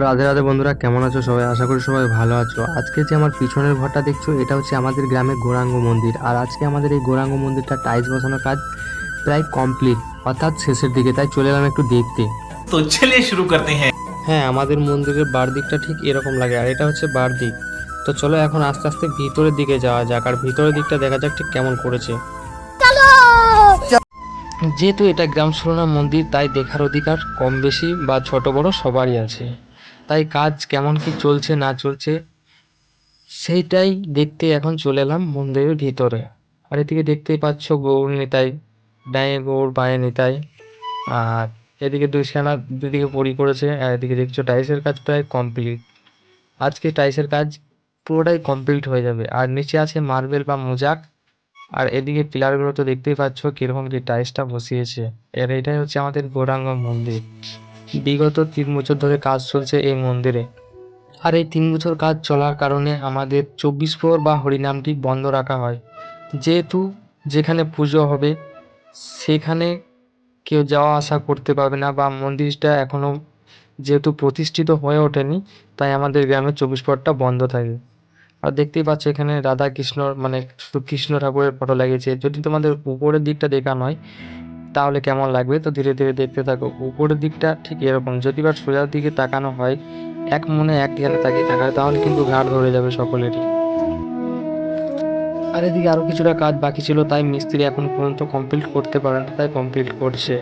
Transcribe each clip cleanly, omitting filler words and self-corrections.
রাধে রাধে বন্ধুরা, কেমন আছো সবাই? আশা করি সবাই ভালো আছো। আজকে যে আমার পিছনের ঘরটা দেখছো, এটা হচ্ছে আমাদের গ্রামের গৌরাঙ্গ মন্দির। আর আজকে আমাদের এই গৌরাঙ্গ মন্দিরটা টাইলস বসানোর কাজ প্রায় কমপ্লিট, অর্থাৎ শেষের দিকে। তাই চলে এলাম একটু দেখতে। तो चलिए शुरू करते हैं। হ্যাঁ, আমাদের মন্দিরের বার দিকটা ঠিক এরকম লাগে, আর এটা হচ্ছে বার দিক। তো চলো এখন আস্তে আস্তে ভিতরের দিকে যাওয়া যাক, আর ভিতরের দিকটা দেখা যাক ঠিক কেমন করেছে। যেহেতু এটা গ্রাম সুরনা মন্দির, তাই দেখার অধিকার কম বেশি বা ছোট বড় সবারই আছে। তাই কাজ কেমন কি চলছে না চলছে সেইটাই দেখতে এখন চলে এলাম মন্দিরের ভিতরে। আর এদিকে দেখতেই পাচ্ছ গৌর নিতাই, ডায়ে গৌর বায়ে নিতাই। আর এদিকে দুইখানা দুদিকে পরি করেছে, আর এদিকে দেখছো টাইলসের কাজ প্রায় কমপ্লিট। আজকে টাইলসের কাজ পুরোটাই কমপ্লিট হয়ে যাবে। আর নিচে আছে মার্বেল বা মোজাক। আর এদিকে পিলারগুলো তো দেখতেই পাচ্ছ কিরকম কি টাইলসটা বসিয়েছে। এর এটাই হচ্ছে আমাদের গৌরাঙ্গ মন্দির। বিগত 3 বছর ধরে কাজ চলছে এই মন্দিরে। আর এই 3 বছর কাজ চলার কারণে আমাদের 24 প্রহর বা হরিনামটি বন্ধ রাখা হয়। যেহেতু যেখানে পুজো হবে সেখানে কেউ যাওয়া আসা করতে পারবে না, বা মন্দিরটা এখনও যেহেতু প্রতিষ্ঠিত হয়ে ওঠেনি, তাই আমাদের গ্রামে 24 প্রহরটা বন্ধ থাকে। আর দেখতেই পাচ্ছ এখানে রাধা কৃষ্ণর মানে শুধু কৃষ্ণ ঠাকুরের ফটো লাগিয়েছে। যদি তোমাদের উপরের দিকটা দেখানো হয় তাহলে কেমন লাগবে, তো ধীরে ধীরে দেখতে থাকো। উপরের দিকটা ঠিক এরকম, যদি বা সোজার দিকে তাকানো হয়, এক মনে এক ধ্যানে তাকিয়ে থাকা হয়, তাহলে কিন্তু ঘাড় ধরে যাবে সকলেরই। আর এদিকে আরো কিছুটা কাজ বাকি ছিল, তাই মিস্ত্রি এখন পর্যন্ত কমপ্লিট করতে পারে না, তাই কমপ্লিট করছে।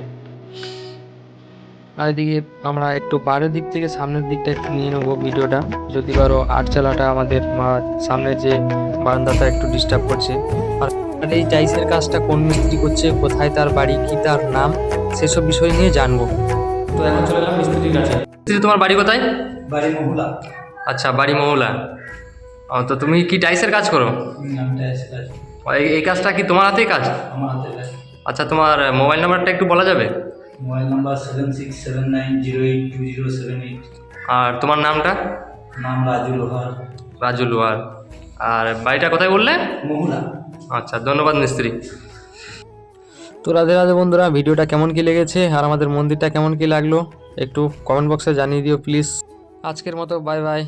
আর এদিকে আমরা একটু বাইরের দিক থেকে সামনের দিকটা একটু নিয়ে নেবো ভিডিওটা। যদি পারো আটচালাটা আমাদের সামনের যে বারান্দাটা একটু ডিস্টার্ব করছে। আর আর এই টাইলসের কাজটা কোন মিস্ত্রি করছে, কোথায় তার বাড়ি, কি তার নাম, সেসব বিষয় নিয়ে জানবো। তো এখন চলে এলাম মিস্ত্রির কাছে। মিস্ত্রি, তোমার বাড়ি কোথায়? বাড়ি মহুলা। আচ্ছা, বাড়ি মৌলা। ও, তো তুমি কি টাইলসের কাজ করো? নামটা এসে কাজ ও, এই কাজটা কি তোমার হাতেই কাজ? আমার হাতে কাজ। আচ্ছা, তোমার মোবাইল নাম্বারটা একটু বলা যাবে? Mobile number 7679082078। আর তোমার নামটা? নাম রাজু লোহার। রাজু লোহার। আর বাড়িটা কোথায় বললে? মহুলা। আচ্ছা, ধন্যবাদ মিস্ত্রি। তো রাধে রাধে বন্ধুরা, ভিডিওটা কেমন কি লেগেছে আর আমাদের মন্দিরটা কেমন কি লাগলো একটু কমেন্ট বক্সে জানিয়ে দিও প্লিজ। আজকের মতো বাই বাই।